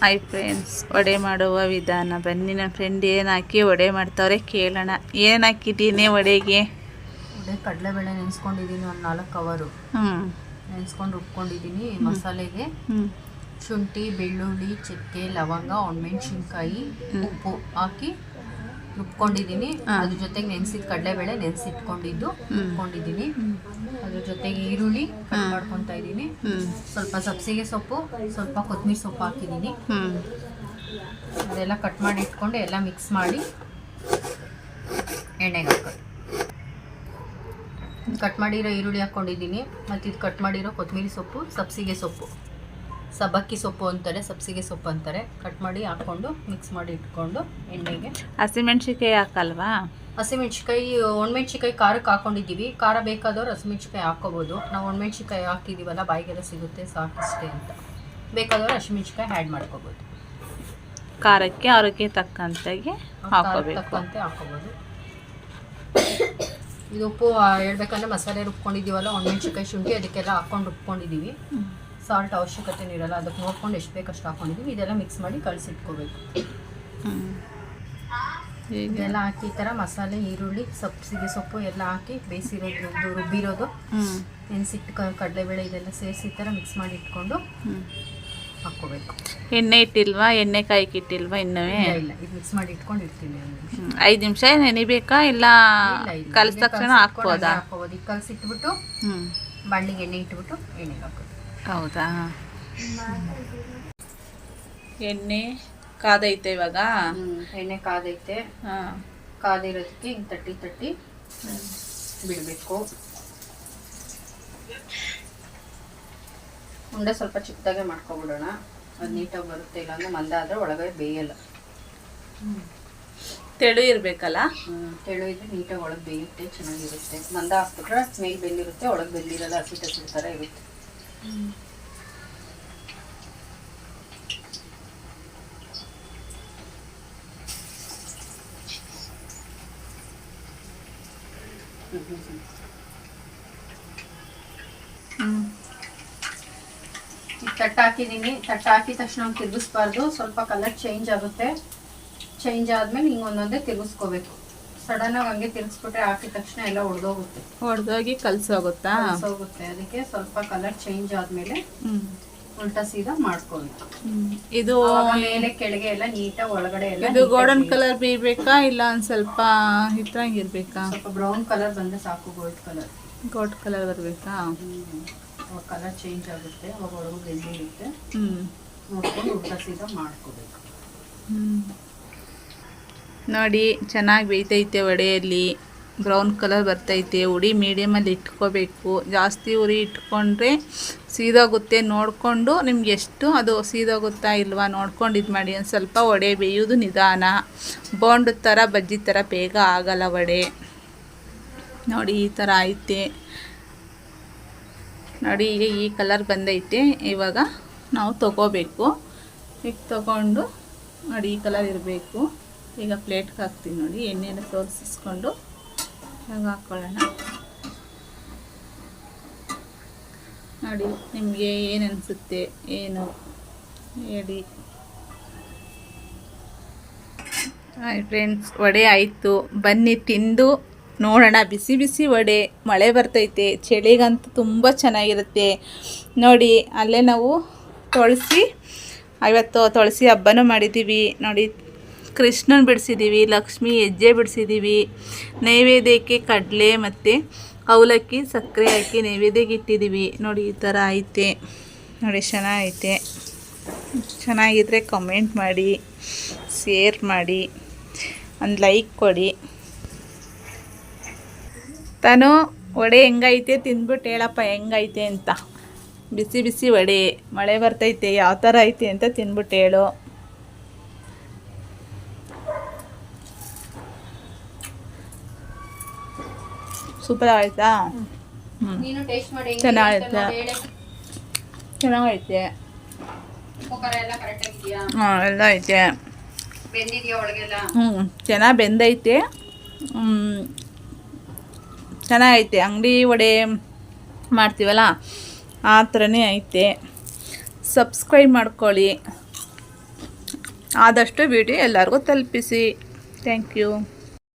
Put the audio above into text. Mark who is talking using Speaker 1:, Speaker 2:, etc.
Speaker 1: Hi friends, vada ಮಾಡುವ ವಿಧಾನ ಬನ್ನಿ. ನನ್ನ ಫ್ರೆಂಡ್ ಏನು ಹಾಕಿ ವಡೆ ಮಾಡ್ತಾವ್ರೆ ಕೇಳೋಣ. ಏನು ಹಾಕಿದ್ದೀನಿ ವಡೆಗೆ?
Speaker 2: ವಡೆ ಕಡಲೆಬೇಳೆ ನೆನೆಸ್ಕೊಂಡಿದ್ದೀನಿ, ಒಂದು 4 ಕವರು ನೆನೆಸ್ಕೊಂಡು ರುಬ್ಕೊಂಡಿದ್ದೀನಿ. ಮಸಾಲೆಗೆ ಶುಂಠಿ, ಬೆಳ್ಳುಳ್ಳಿ, ಚಕ್ಕೆ, ಲವಂಗ, ಒಣಮೆಣಸಿನ್ಕಾಯಿ, ಉಪ್ಪು ಹಾಕಿ ರುಬ್ಕೊಂಡಿದ್ದೀನಿ. ಅದ್ರ ಜೊತೆಗೆ ನೆನೆಸಿದ ಕಡಲೆಬೇಳೆ ನೆನೆಸಿಟ್ಕೊಂಡಿದ್ದು ರುಬ್ಕೊಂಡಿದ್ದೀನಿ. ಅದ್ರ ಜೊತೆಗೆ ಈರುಳ್ಳಿ ಕಟ್ ಮಾಡ್ಕೊತಾ ಇದ್ದೀನಿ. ಸ್ವಲ್ಪ ಸಬ್ಸಿಗೆ ಸೊಪ್ಪು, ಸ್ವಲ್ಪ ಕೊತ್ತಂಬರಿ ಸೊಪ್ಪು ಹಾಕಿದ್ದೀನಿ. ಅದೆಲ್ಲ ಕಟ್ ಮಾಡಿ ಇಟ್ಕೊಂಡು ಎಲ್ಲ ಮಿಕ್ಸ್ ಮಾಡಿ ಎಣ್ಣೆಗೆ ಹಾಕೋದು. ಕಟ್ ಮಾಡಿರೋ ಈರುಳ್ಳಿ ಹಾಕ್ಕೊಂಡಿದ್ದೀನಿ. ಮತ್ತು ಇದು ಕಟ್ ಮಾಡಿರೋ ಕೊತ್ತಂಬರಿ ಸೊಪ್ಪು, ಸಬ್ಸಿಗೆ ಸೊಪ್ಪು, ಸಬ್ಬಕ್ಕಿ ಸೊಪ್ಪು ಅಂತಾರೆ, ಸಬ್ಸಿಗೆ ಸೊಪ್ಪು ಅಂತಾರೆ, ಕಟ್ ಮಾಡಿ ಹಾಕ್ಕೊಂಡು ಮಿಕ್ಸ್ ಮಾಡಿ ಇಟ್ಕೊಂಡು ಎಣ್ಣೆಗೆ.
Speaker 1: ಹಸಿಮೆಣ್ಸಿಕಾಯಿ ಹಾಕಲ್ವಾ?
Speaker 2: ಹಸಿಮೆಣ್ಸಿಕಾಯಿ, ಒಣಮೆಣ್ಸಿಕಾಯಿ ಖಾರಕ್ಕೆ ಹಾಕೊಂಡಿದ್ದೀವಿ. ಖಾರ ಬೇಕಾದವ್ರು ಹಸಿಮೆಣ್ಸಿಕಾಯಿ ಹಾಕ್ಕೋಬೋದು. ನಾವು ಒಣಮೆಣ್ಸಿಕಾಯಿ ಹಾಕಿದ್ದೀವಲ್ಲ, ಬಾಯಿಗೆಲ್ಲ ಸಿಗುತ್ತೆ, ಸಾಕಿಷ್ಟೇ ಅಂತ. ಬೇಕಾದವ್ರು ಹಸಿಮೆಣ್ಸಿಕಾಯಿ ಆ್ಯಡ್ ಮಾಡ್ಕೋಬೋದು.
Speaker 1: ಖಾರಕ್ಕೆ ಅವ್ರಿಗೆ ತಕ್ಕಂತೆ
Speaker 2: ಹಾಕೋಬೋದು. ಇದು ಉಪ್ಪು ಹೇಳ್ಬೇಕಂದ್ರೆ ಮಸಾಲೆ ರುಬ್ಕೊಂಡಿದ್ದೀವಲ್ಲ, ಒಣಮೆಣ್ಸಿಕಾಯಿ, ಶುಂಠಿ ಅದಕ್ಕೆಲ್ಲ ಹಾಕ್ಕೊಂಡು ರುಬ್ಕೊಂಡಿದ್ದೀವಿ. ಸಾಲ್ಟ್ ಅವಶ್ಯಕತೆ ಇರಲ್ಲ, ಅದಕ್ಕೆ ನೋಡ್ಕೊಂಡು ಎಷ್ಟು ಬೇಕಷ್ಟು ಹಾಕೊಂಡಿದ್ದೀವಿ. ಇದೆಲ್ಲ ಮಿಕ್ಸ್ ಮಾಡಿ ಕಳಿಸಿಟ್ಕೋಬೇಕು. ಇದೆಲ್ಲ ಹಾಕಿ ಈ ಥರ ಮಸಾಲೆ, ಈರುಳ್ಳಿ, ಸಬ್ಸಿಗೆ ಸೊಪ್ಪು ಎಲ್ಲ ಹಾಕಿ ಬೇಯಿಸಿರೋದು, ರುಬ್ಬಿರೋದು, ನೆನೆಸಿಟ್ಟು ಕಡಲೆಬೇಳೆ ಇದೆಲ್ಲ ಸೇರಿಸಿ ಈ ಥರ ಮಿಕ್ಸ್ ಮಾಡಿ ಇಟ್ಕೊಂಡು ಹಾಕ್ಕೋಬೇಕು.
Speaker 1: ಎಣ್ಣೆ ಇಟ್ಟಿಲ್ವಾ? ಎಣ್ಣೆ ಕಾಯಿಗೆ ಇಟ್ಟಿಲ್ವಾ? ಇನ್ನೂ
Speaker 2: ಇಲ್ಲ, ಇದು ಮಿಕ್ಸ್ ಮಾಡಿ ಇಟ್ಕೊಂಡು ಇರ್ತೀನಿ.
Speaker 1: 5 ನಿಮಿಷ ನೆನಿಬೇಕಾ? ಇಲ್ಲ ಕಲಿಸಿದ ತಕ್ಷಣ ಹಾಕ್ಬೋದಾ?
Speaker 2: ಹಾಕ್ಕೋಬೋದು. ಈಗ ಕಲಸಿಟ್ಬಿಟ್ಟು ಬಾಣಲಿಗೆ ಎಣ್ಣೆ ಇಟ್ಬಿಟ್ಟು ಎಣ್ಣೆಗೆ ಹಾಕೋದು.
Speaker 1: ಹೌದಾ? ಎಣ್ಣೆ ಕಾದೈತೆ ಇವಾಗ.
Speaker 2: ಎಣ್ಣೆ ಕಾದೈತೆ. ಕಾದಿರೋದಕ್ಕೆ ಹಿಂಗೆ ತಟ್ಟಿ ಬಿಡಬೇಕು. ಉಂಡೆ ಸ್ವಲ್ಪ ಚಿಕ್ಕದಾಗೆ ಮಾಡ್ಕೊಬಿಡೋಣ, ಅದು ನೀಟಾಗಿ ಬರುತ್ತೆ. ಇಲ್ಲಾಂದ್ರೆ ಮಂದ ಆದರೆ ಒಳಗಡೆ ಬೇಯಲ್ಲ.
Speaker 1: ತೆಳು ಇರಬೇಕಲ್ಲ?
Speaker 2: ತೆಳು ಇದ್ರೆ ನೀಟಾಗಿ ಒಳಗೆ ಬೇಯುತ್ತೆ, ಚೆನ್ನಾಗಿರುತ್ತೆ. ಮಂದ ಹಾಕ್ಬಿಟ್ರೆ ಮೇಲೆ ಬೆಂದಿರುತ್ತೆ, ಒಳಗೆ ಬೆಂದಿರಲ್ಲ, ಹಸಿ ಥರ ಇರುತ್ತೆ. ತಟ್ಟ ಹಾಕಿದ್ದೀನಿ. ತಟ್ಟ ಹಾಕಿದ ತಕ್ಷಣ ತಿರುಗಿಸ್ಬಾರ್ದು, ಸ್ವಲ್ಪ ಕಲರ್ ಚೇಂಜ್ ಆಗುತ್ತೆ. ಚೇಂಜ್ ಆದ್ಮೇಲೆ ಹಿಂಗೆ ಒಂದೊಂದೇ ತಿರುಗಿಸ್ಕೋಬೇಕು. ಸಡನ್ ಆಗಿ ಹಂಗೆ ತಿರುಗಿಸ್ಬಿಟ್ರೆ ಹಾಕಿದ ತಕ್ಷಣ ಎಲ್ಲ
Speaker 1: ಹೊಡೆದೋಗಿ ಕಲಸೋಗುತ್ತಾ?
Speaker 2: ಕಲಸೋಗುತ್ತೆ. ಅದಕ್ಕೆ ಸ್ವಲ್ಪ ಕಲರ್ ಚೇಂಜ್ ಆದ್ಮೇಲೆ ಉಲ್ಟಾ ಸೀದಾ ಮಾಡ್ಕೋಬೇಕು.
Speaker 1: ಇದು
Speaker 2: ಮೇಲೆ ಕೆಳಗೆ ಎಲ್ಲ ನೀಟಾಗಿ ಒಳಗಡೆ ಎಲ್ಲ.
Speaker 1: ಇದು ಗೋಲ್ಡನ್ ಕಲರ್ ಬೇಯಬೇಕಾ ಇಲ್ಲ ಒಂದ್ ಸ್ವಲ್ಪ ಇರ್ಬೇಕಾ?
Speaker 2: ಸ್ವಲ್ಪ ಬ್ರೌನ್ ಕಲರ್ ಬಂದ್ರೆ ಸಾಕು. ಗೋಲ್ಡ್ ಕಲರ್
Speaker 1: ಬರಬೇಕಾ?
Speaker 2: ಕಲರ್ ಚೇಂಜ್ ಆಗುತ್ತೆ, ಅವಾಗ ಒಳಗೂ ಬೆಂದಿರುತ್ತೆ. ನೋಡ್ಕೊಂಡು ಉಲ್ಟಾ ಸೀದಾ ಮಾಡ್ಕೋಬೇಕು.
Speaker 1: ನೋಡಿ, ಚೆನ್ನಾಗಿ ಬೇಯ್ತೈತೆ. ವಡೆಯಲ್ಲಿ ಬ್ರೌನ್ ಕಲರ್ ಬರ್ತೈತೆ. ಉರಿ ಮೀಡಿಯಮಲ್ಲಿ ಇಟ್ಕೋಬೇಕು. ಜಾಸ್ತಿ ಉರಿ ಇಟ್ಕೊಂಡ್ರೆ ಸೀದೋಗುತ್ತೆ. ನೋಡಿಕೊಂಡು ನಿಮ್ಗೆ ಎಷ್ಟು ಅದು ಸೀದೋಗುತ್ತಾ ಇಲ್ವಾ ನೋಡ್ಕೊಂಡು ಇದು ಮಾಡಿ. ಒಂದು ಸ್ವಲ್ಪ ವಡೆ ಬೇಯೋದು ನಿಧಾನ. ಬೋಂಡು ಥರ, ಬಜ್ಜಿ ಥರ ಬೇಗ ಆಗಲ್ಲ ವಡೆ. ನೋಡಿ, ಈ ಥರ ಐತೆ ನೋಡಿ. ಈಗ ಈ ಕಲರ್ ಬಂದೈತೆ. ಇವಾಗ ನಾವು ತಗೋಬೇಕು. ಈಗ ತಗೊಂಡು ನೋಡಿ, ಈ ಕಲರ್ ಇರಬೇಕು. ಈಗ ಪ್ಲೇಟ್ಗೆ ಹಾಕ್ತೀನಿ. ನೋಡಿ, ಎಣ್ಣೆನ ತೋರಿಸ್ಕೊಂಡು ಹಾಗೆ ಹಾಕ್ಕೊಳ್ಳೋಣ. ನೋಡಿ, ನಿಮಗೆ ಏನು ಅನಿಸುತ್ತೆ ಏನು ಹೇಳಿ. ಹಾಯ್ ಫ್ರೆಂಡ್ಸ್, ವಡೆ ಆಯಿತು. ಬನ್ನಿ ತಿಂದು ನೋಡೋಣ. ಬಿಸಿ ಬಿಸಿ ವಡೆ. ಮಳೆ ಬರ್ತೈತೆ, ಚಳಿಗಂತೂ ತುಂಬ ಚೆನ್ನಾಗಿರುತ್ತೆ. ನೋಡಿ, ಅಲ್ಲೇ ನಾವು ಇವತ್ತು ತುಳಸಿ ಹಬ್ಬನೂ ಮಾಡಿದ್ದೀವಿ. ನೋಡಿ, ಕೃಷ್ಣನ ಬಿಡಿಸಿದ್ದೀವಿ, ಲಕ್ಷ್ಮಿ ಹೆಜ್ಜೆ ಬಿಡಿಸಿದ್ದೀವಿ. ನೈವೇದ್ಯಕ್ಕೆ ಕಡಲೆ ಮತ್ತು ಅವಲಕ್ಕಿ, ಸಕ್ಕರೆ ಹಾಕಿ ನೈವೇದ್ಯಕ್ಕೆ ಇಟ್ಟಿದ್ದೀವಿ. ನೋಡಿ, ಈ ಥರ ಐತೆ. ನೋಡಿ, ಚೆನ್ನಾಗೈತೆ. ಚೆನ್ನಾಗಿದ್ದರೆ ಕಮೆಂಟ್ ಮಾಡಿ, ಶೇರ್ ಮಾಡಿ, ಒಂದು ಲೈಕ್ ಕೊಡಿ. ತಾನು ವಡೆ ಹೆಂಗೈತೆ ತಿಂದ್ಬಿಟ್ಟು ಹೇಳಪ್ಪ ಹೆಂಗೈತೆ ಅಂತ. ಬಿಸಿ ಬಿಸಿ ವಡೆ, ಮಳೆ ಬರ್ತೈತೆ, ಯಾವ ಥರ ಐತೆ ಅಂತ ತಿಂದ್ಬಿಟ್ಟು ಹೇಳು. ಸೂಪರ್ ಆಯ್ತಾ? ಚೆನ್ನಾಗೈತೆ. ಎಲ್ಲ ಐತೆ. ಚೆನ್ನಾಗಿ ಬೆಂದೈತೆ. ಚೆನ್ನಾಗೈತೆ. ಅಂಗಡಿ ವಡೆ ಮಾಡ್ತೀವಲ್ಲ ಆ ಥರನೇ ಐತೆ. ಸಬ್ಸ್ಕ್ರೈಬ್ ಮಾಡ್ಕೊಳ್ಳಿ. ಆದಷ್ಟು ವಿಡಿಯೋ ಎಲ್ಲರಿಗೂ ತಲುಪಿಸಿ. Thank you.